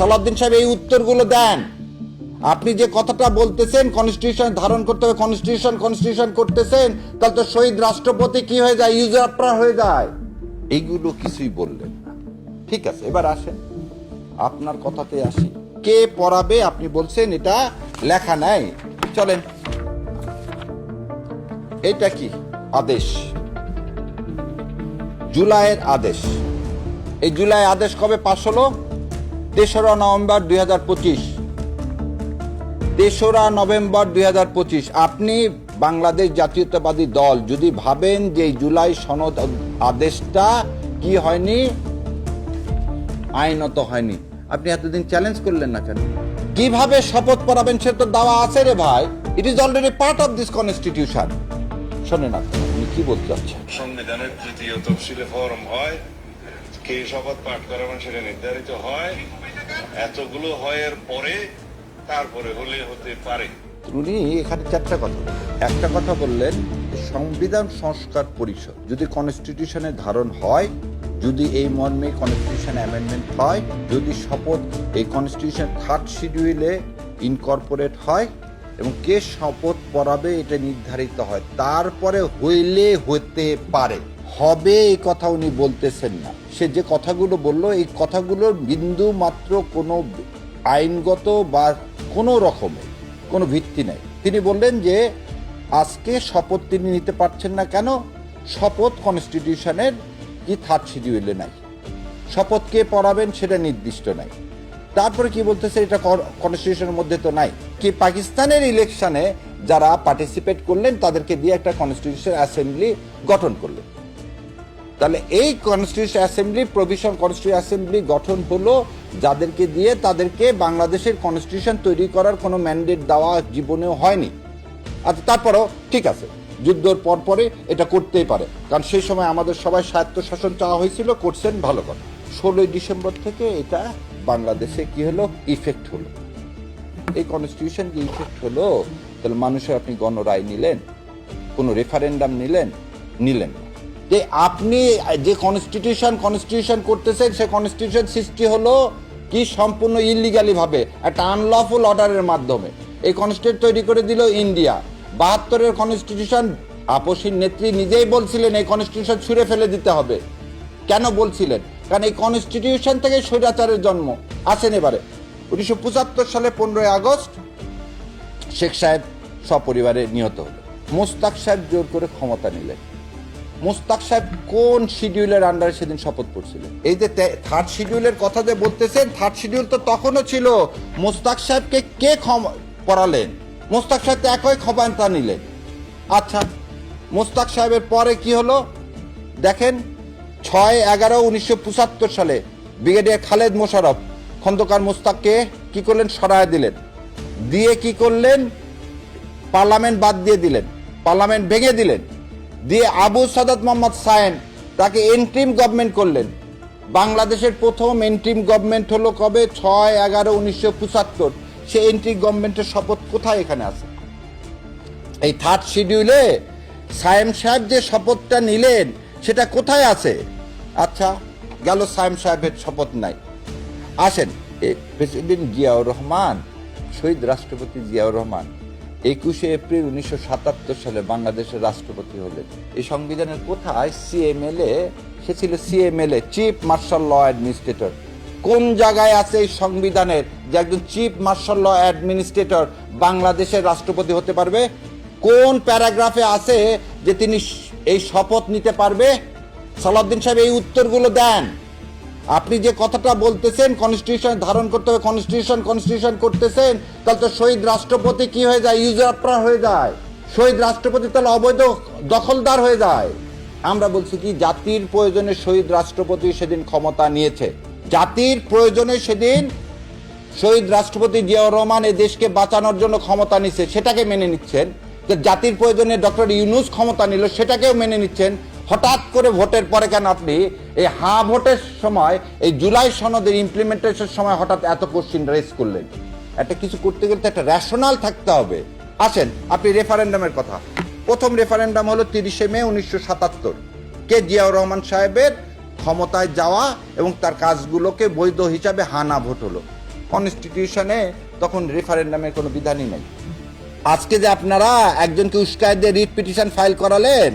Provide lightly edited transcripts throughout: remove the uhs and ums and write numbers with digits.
সালাউদ্দিন সাহেব এই উত্তরগুলো দেন। আপনি যে কথাটা বলতেছেন কনস্টিটিউশন ধারণ করতে হবে, কনস্টিটিউশন করতেছেন, তাহলে তো শহীদ রাষ্ট্রপতি কি হয়ে যায়, ইউজারপ্রার হয়ে যায়। এইগুলো কিছুই বললেন না। ঠিক আছে, এবার আসেন আপনার কথাতে আসি। কে পড়াবে আপনি বলছেন, এটা লেখা নাই। চলেন, এটা কি আদেশ, জুলাইয়ের আদেশ। এই জুলাই আদেশ কবে পাশ হলো? 3রা নভেম্বর 2025। 3রা নভেম্বর 2025। আপনি বাংলাদেশ জাতীয়তাবাদী দল যদি ভাবেন যে এই জুলাই সনদ আদেশটা কি হয়নি, আইনত হয়নি, আপনি এতদিন চ্যালেঞ্জ করলেন না কেন? কিভাবে শপথ পড়াবেন সে তো দাওয়া আছে রে ভাই। It is already part of this constitution. শোনেন আপনি কি বলতে চাচ্ছেন? সংবিধানের তৃতীয় তফসিলে ফরম হয়, কে শপথ পাঠ করাবেন সেটা নির্ধারিত হয়, এতগুলো হয়ের পরে তারপরে হলে হতে পারে। উনি এখানে চারটা কথা, একটা কথা বললেন সংবিধান সংস্কার পরিষদ যদি কনস্টিটিউশনের ধারণ হয়, যদি এই মর্মে কনস্টিটিউশন অ্যামেন্ডমেন্ট হয়, যদি শপথ এই কনস্টিটিউশন 3rd শিডিউলে ইনকর্পোরেট হয় এবং কে শপথ পড়াবে এটা নির্ধারিত হয়, তারপরে হইলে হতে পারে, হবে এই কথা উনি বলতেছেন না। সে যে কথাগুলো বললো এই কথাগুলোর বিন্দু মাত্র কোনো আইনগত বা কোনো রকমের কোনো ভিত্তি নেই। তিনি বললেন যে আজকে শপথ তিনি নিতে পারছেন না কেন? শপথ কনস্টিটিউশনের কি 3rd শিডিউলে নাই, শপথ কে পড়াবেন সেটা নির্দিষ্ট নাই। তারপরে কি বলতেছে, এটা কনস্টিটিউশনের মধ্যে তো নাই। কি পাকিস্তানের ইলেকশনে যারা পার্টিসিপেট করলেন তাদেরকে দিয়ে একটা কনস্টিটিউশন অ্যাসেম্বলি গঠন করলেন। তাহলে এই constitution assembly, provision constitution assembly গঠন হলো যাদেরকে দিয়ে, তাদেরকে বাংলাদেশের কনস্টিটিউশন তৈরি করার কোনো ম্যান্ডেট দেওয়া জীবনেও হয়নি। আচ্ছা, তারপরেও ঠিক আছে, যুদ্ধের পরে এটা করতেই পারে, কারণ সেই সময় আমাদের সবাই স্বায়ত্তশাসন চাওয়া হয়েছিল, করছেন, ভালো কথা। 16ই ডিসেম্বর থেকে এটা বাংলাদেশে কি হলো, ইফেক্ট হলো। এই কনস্টিটিউশন কি ইফেক্ট হলো? তাহলে মানুষের আপনি গণরায় নিলেন, কোনো রেফারেন্ডাম নিলেন না। যে আপনি যে কনস্টিটিউশন করতেছেন, সে কনস্টিটিউশন সৃষ্টি হলো কি সম্পূর্ণ ইলিগালি ভাবে, একটা আনলফুল অর্ডারের মাধ্যমে। এই কনস্টিটিউশন তৈরি করে দিল ইন্ডিয়া। 72-এর কনস্টিটিউশন আপসীর নেত্রী নিজেই বলছিলেন এই কনস্টিটিউশন ছুঁড়ে ফেলে দিতে হবে। কেন বলছিলেন? কারণ এই কনস্টিটিউশন থেকে স্বৈরাচারের জন্ম। আসেন এবারে 1975 সালে 15ই আগস্ট শেখ সাহেব সপরিবারে নিহত হলো। মোস্তাক সাহেব জোর করে ক্ষমতা নিলেন। মোস্তাক সাহেব কোন শিডিউলের আন্ডারে সেদিন শপথ করছিলেন? এই যে 3rd শিডিউলের কথা যে বলতেছেন, 3rd শিডিউল তো তখনও ছিল। মোস্তাক সাহেবকে কে পড়ালেন? মোস্তাক সাহেব তো একই ক্ষমতা নিলেন। আচ্ছা, মোস্তাক সাহেবের পরে কি হলো দেখেন, 6/11/1975 সালে ব্রিগেডিয়ার খালেদ মোশাররফ খন্দকার মোস্তাককে কি করলেন, সরায় দিলেন। দিয়ে কি করলেন, পার্লামেন্ট বাদ দিয়ে দিলেন, পার্লামেন্ট ভেঙে দিলেন। দিয়ে আবু সাদাত মোহাম্মদ সায়েম তাকে এন্ট্রিম গভর্নমেন্ট করলেন। বাংলাদেশের প্রথম এন্ট্রিম গভর্নমেন্ট হলো কবে? 6/11/1975। সে এন্ট্রিম গভর্নমেন্টের শপথ কোথায় এখানে আছে? এই 3rd শিডিউলে সায়েম সাহেব যে শপথটা নিলেন সেটা কোথায় আছে? আচ্ছা, গেল সায়েম সাহেবের শপথ নাই। আসেন, প্রেসিডেন্ট জিয়াউর রহমান, শহীদ রাষ্ট্রপতি জিয়াউর রহমান 21শে এপ্রিল 1977 সালে বাংলাদেশের রাষ্ট্রপতি হলেন। এই সংবিধানের কোথায় CMLA? সে ছিল CMLA, chief marshal law administrator. কোন জায়গায় আছে এই সংবিধানের যে একজন চিফ মার্শাল ল অ্যাডমিনিস্ট্রেটর বাংলাদেশের রাষ্ট্রপতি হতে পারবে? কোন প্যারাগ্রাফে আছে যে তিনি এই শপথ নিতে পারবে? সালাউদ্দিন সাহেব এই উত্তরগুলো দেন। আপনি যে কথাটা বলতেছেন কনস্টিটিউশন ধারণ করতে হবে, কনস্টিটিউশন করতেছেন, তাহলে তো শহীদ রাষ্ট্রপতি কি হয়ে যায়, ইউজারপ্রার হয়ে যায়। শহীদ রাষ্ট্রপতি তাহলে অবৈধ দখলদার হয়ে যায়। আমরা বলছি কি, জাতির প্রয়োজনে শহীদ রাষ্ট্রপতি সেদিন ক্ষমতা নিয়েছে। জাতির প্রয়োজনে সেদিন শহীদ রাষ্ট্রপতি জিয়াউর রহমান এই দেশকে বাঁচানোর জন্য ক্ষমতা নিচ্ছে, সেটাকে মেনে নিচ্ছেন। যে জাতির প্রয়োজনে ডক্টর ইউনূস ক্ষমতা নিল, সেটাকেও মেনে নিচ্ছেন। হঠাৎ করে ভোটের পরে কেন আপনি এই ভোটের সময়, এই জুলাই সনদের ইমপ্লিমেন্টেশনের সময় হঠাৎ এত কোশ্চিন রেজ করলেন? একটা কিছু করতে গেলে তো একটা রেশনাল থাকতে হবে। আসেন, আপনি রেফারেন্ডামের কথা, প্রথম রেফারেন্ডাম হলো 30শে মে 1977, কে জিয়াউর রহমান সাহেবের ক্ষমতায় যাওয়া এবং তার কাজগুলোকে বৈধ হিসাবে হানা ভোট হলো। কনস্টিটিউশনে তখন রেফারেন্ডামের কোনো বিধানই নেই। আজকে যে আপনারা একজনকে উস্কায় দিয়ে রিট পিটিশন ফাইল করালেন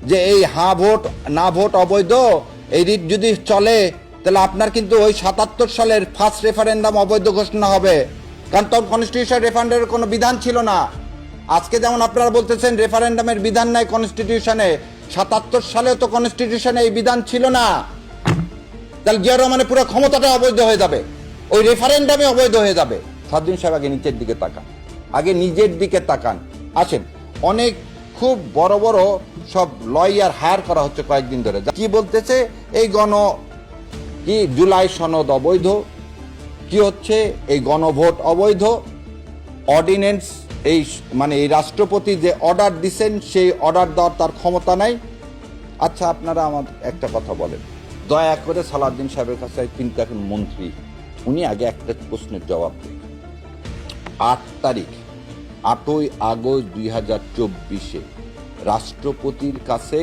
যে এই হ্যাঁ ভোট না ভোট অবৈধ, এই রিট যদি চলে তাহলে আপনার কিন্তু ওই 77 সালের ফার্স্ট রেফারেন্ডাম অবৈধ ঘোষণা হবে, কারণ তখন কনস্টিটিউশন রেফারেন্ডামের কোনো বিধান ছিল না। আজকে যেমন আপনারা বলতেছেন রেফারেন্ডামের বিধান নাই কনস্টিটিউশনে, 77 সালেও তো কনস্টিটিউশনে এই বিধান ছিল না। তাহলে জিয়া রহমানের পুরো ক্ষমতাটা অবৈধ হয়ে যাবে, ওই রেফারেন্ডামে অবৈধ হয়ে যাবে। সাদ্দিন সাহেব আগে নিচের দিকে তাকান, আগে নিজের দিকে তাকান। আসেন, অনেক খুব বড় বড় সব লয়ার হায়ার করা হচ্ছে কয়েকদিন ধরে, কি বলতেছে এই কি জুলাই সনদ অবৈধ, কি হচ্ছে এই গণভোট অবৈধ, অর্ডিন্যান্স এই মানে এই রাষ্ট্রপতি যে অর্ডার দিচ্ছেন সেই অর্ডার দেওয়ার তার ক্ষমতা নাই। আচ্ছা আপনারা আমার একটা কথা বলেন, দয়া করে সালাউদ্দিন সাহেবের কাছে কিন্তু এখন মন্ত্রী, উনি আগে একটা প্রশ্নের জবাব দেন। 8 আগস্ট 2024 রাষ্ট্রপতির কাছে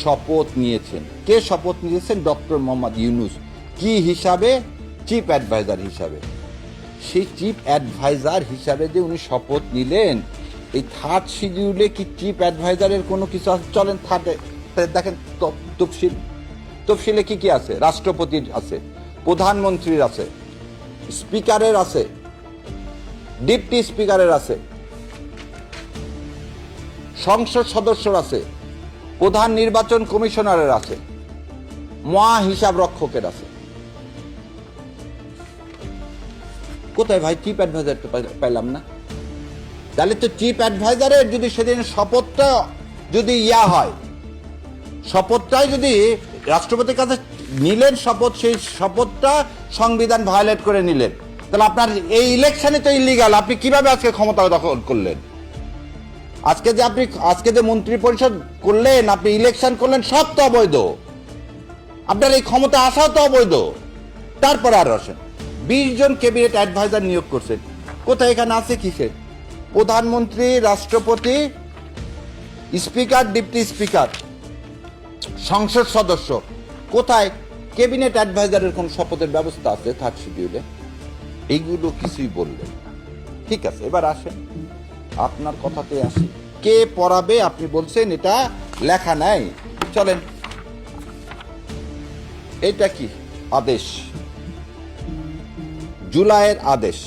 শপথ নিয়েছেন, কে শপথ নিয়েছেন? ডক্টর মোহাম্মদ ইউনূস। কি হিসাবে? চিফ অ্যাডভাইজার হিসাবে। সেই চিফ অ্যাডভাইজার হিসাবে যে উনি শপথ নিলেন, এই থার্ড শিডিউলে কি চিফ অ্যাডভাইজারের কোনো কিছু আছে? চলেন থার্ডে দেখেন তফসিলে কি কি আছে? রাষ্ট্রপতির আছে, প্রধানমন্ত্রীর আছে, স্পিকারের আছে, ডিপটি স্পিকারের আছে, সংসদ সদস্যর আছে, প্রধান নির্বাচন কমিশনারের আছে, মহা হিসাব রক্ষকের আছে। কোথায় ভাই চিফ অ্যাডভাইজার? পাইলাম না। তাহলে তো চিফ অ্যাডভাইজারের যদি সেদিন শপথটা যদি হয়, শপথটাই যদি রাষ্ট্রপতির কাছে নিলেন শপথ, সেই শপথটা সংবিধান ভায়োলেট করে নিলেন, তাহলে আপনার এই ইলেকশনে তো ইলিগাল। আপনি কিভাবে আজকে ক্ষমতা দখল করলেন? আজকে যে মন্ত্রী পরিষদ করলেন, আপনি ইলেকশন করলেন, সব তো অবৈধ। আপনার এই ক্ষমতা আসাও তো অবৈধ। তারপরে আর আসেন 20 জন ক্যাবিনেট অ্যাডভাইজার নিয়োগ করছেন, কোথায়? এখানে আছে কিসে? প্রধানমন্ত্রী, রাষ্ট্রপতি, স্পিকার, ডিপটি স্পিকার, সংসদ সদস্য। কোথায় ক্যাবিনেট অ্যাডভাইজারের কোন শপথের ব্যবস্থা আছে থার্ড শিডিউলে? এইগুলো কিছুই বললেন না। ঠিক আছে, এবার আসেন আপনার কথাতে আসি। কে পড়াবে? আপনি বলছেন এটা লেখা নাই। চলেন, এটা কি আদেশ? জুলাইয়ের আদেশ।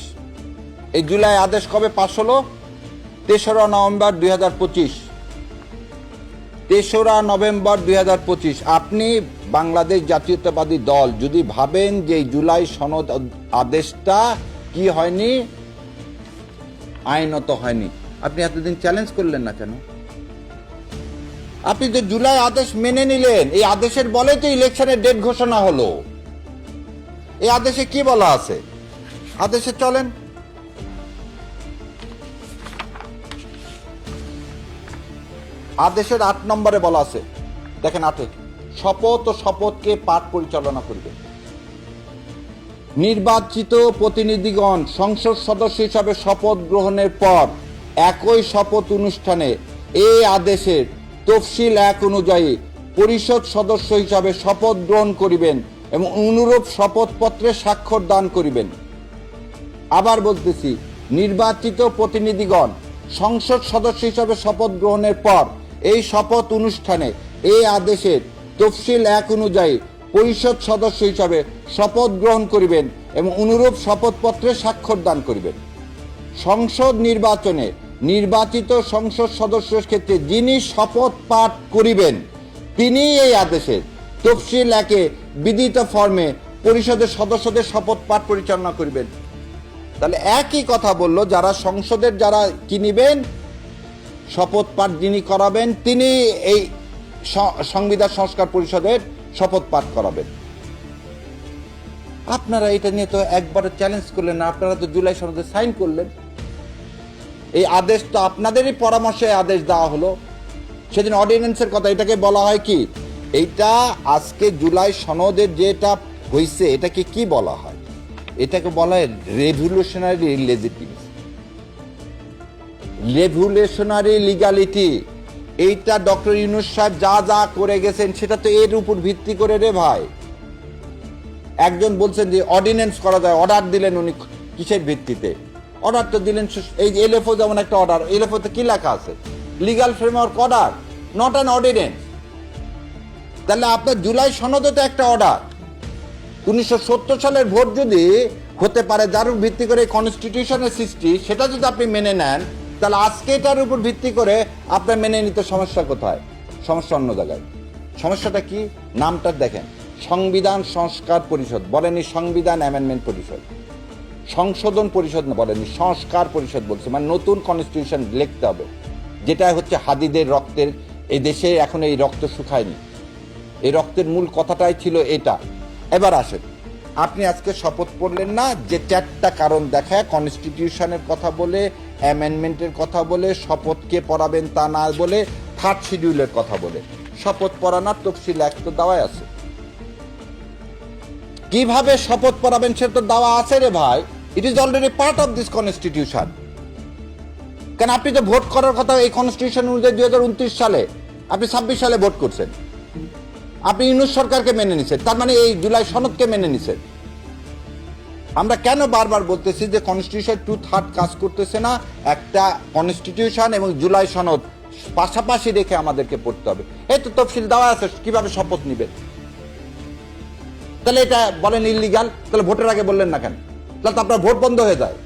এই জুলাই আদেশ কবে পাস হলো? 3রা নভেম্বর 2025। 3রা নভেম্বর 2025। আপনি বাংলাদেশ জাতীয়তাবাদী দল যদি ভাবেন যে জুলাই সনদ আদেশটা কি হয়নি, আইনত হয়নি, আপনি এতদিন চ্যালেঞ্জ করলেন না কেন? আপনি যে জুলাই আদেশ মেনে নিলেন, এই আদেশের বলে তো ইলেকশনের ডেট ঘোষণা হলো। এই আদেশে কি বলা আছে? আদেশে চলেন, আদেশের 8 নম্বরে বলা আছে, দেখেন 8-এ, শপথ ও শপথকে পাঠ পরিচালনা করবে নির্বাচিত প্রতিনিধিগণ সংসদ সদস্য হিসাবে শপথ গ্রহণের পর একই শপথ অনুষ্ঠানে এই আদেশের তফসিল 1 অনুযায়ী পরিষদ সদস্য হিসাবে শপথ গ্রহণ করিবেন এবং অনুরূপ শপথপত্রে স্বাক্ষর দান করিবেন। আবার বলতেছি, নির্বাচিত প্রতিনিধিগণ সংসদ সদস্য হিসাবে শপথ গ্রহণের পর এই শপথ অনুষ্ঠানে এই আদেশের তফসিল 1 অনুযায়ী পরিষদ সদস্য হিসাবে শপথ গ্রহণ করিবেন এবং অনুরূপ শপথপত্রে স্বাক্ষর দান করিবেন। সংসদ নির্বাচনে নির্বাচিত সংসদ সদস্যের ক্ষেত্রে যিনি শপথ পাঠ করিবেন তিনি এই আদেশের তফসিল 1-এ বিধিত ফর্মে পরিষদের সদস্যদের শপথ পাঠ পরিচালনা করিবেন। তাহলে একই কথা বলল, যারা সংসদের যারা কিনিবেন, শপথ পাঠ যিনি করাবেন তিনি এই সংবিধান সংস্কার পরিষদের শপথ পাঠ করাবেন। আপনারা এটা নিয়ে তো একবার চ্যালেঞ্জ করলেন না, আপনারা তো জুলাই সনদে সাইন করলেন। এই আদেশ তো আপনাদেরই পরামর্শে আদেশ দেওয়া হলো। সেদিন অর্ডিন্যান্সের কথা, এটাকে বলা হয় কি? এইটা আজকে জুলাই সনদের যেটা হয়েছে এটাকে কি বলা হয়? এটাকে বলা হয় রেভলিউশনারি লেজিটিমেসি, রেভলিউশনারি লিগ্যালিটি। এইটা ডক্টর ইউনূস সাহেব যা যা করে গেছেন সেটা তো এর উপর ভিত্তি করে রে ভাই। একজন বলছেন যে অর্ডিন্যান্স করা যায়, অর্ডার দিলেন উনি, কিসের ভিত্তিতে অর্ডার তো দিলেন? এই যে এলএফও যেমন একটা অর্ডার, এলএফওতে কি লেখা আছে? Legal framework order, not an ordinance. তাহলে আপনার জুলাই সনদে তো একটা অর্ডার। 1970 সালের ভোট যদি হতে পারে যার উপর ভিত্তি করে কনস্টিটিউশনের সৃষ্টি, সেটা যদি আপনি মেনে নেন, তাহলে আজকে এটার উপর ভিত্তি করে আপনার মেনে নিতে সমস্যা কোথায়? সমস্যা অন্য জায়গায়। সমস্যাটা কি? নামটা দেখেন, সংবিধান সংস্কার পরিষদ, বলেনি সংবিধান অ্যামেন্ডমেন্ট পরিষদ। সংশোধন পরিষদ না, বলেনি সংস্কার পরিষদ বলছে, মানে নতুন কনস্টিটিউশন লিখতে হবে, যেটা হচ্ছে হাদিদের রক্তের। এই দেশে এখন এই রক্ত শুকায়নি, এই রক্তের মূল কথাটাই ছিল এটা। এবার আসেন, আপনি আজকে শপথ পড়লেন না, যে 4টা কারণ দেখায় কনস্টিটিউশনের কথা বলে, অ্যামেন্ডমেন্টের কথা বলে, শপথকে পড়াবেন তা না বলে, 3rd শিডিউলের কথা বলে শপথ পড়ানোর তফসিল এক তো দেওয়াই আছে। কিভাবে শপথ পড়াবেন সে তো দেওয়া আছে রে ভাই। It is already part of this constitution. কেন আপনি তো ভোট করার কথা এই কনস্টিটিউশন অনুযায়ী 2029 সালে, আপনি 26 সালে ভোট করছেন, আপনি ইউনূস সরকারকে মেনে নিছেন, তার মানে এই জুলাই সনদকে মেনে নিছেন। আমরা কেন বারবার বলতেছি যে কনস্টিটিউশন 2/3 কাজ করতেছে না? একটা কনস্টিটিউশন এবং জুলাই সনদ পাশাপাশি রেখে আমাদেরকে পড়তে হবে। এই তো তফসিল দেওয়া আছে কিভাবে শপথ নিবেন। তাহলে এটা বলেন ইল্লিগাল, তাহলে ভোটের আগে বললেন না কেন? তাহলে তো আপনার ভোট বন্ধ হয়ে যায়।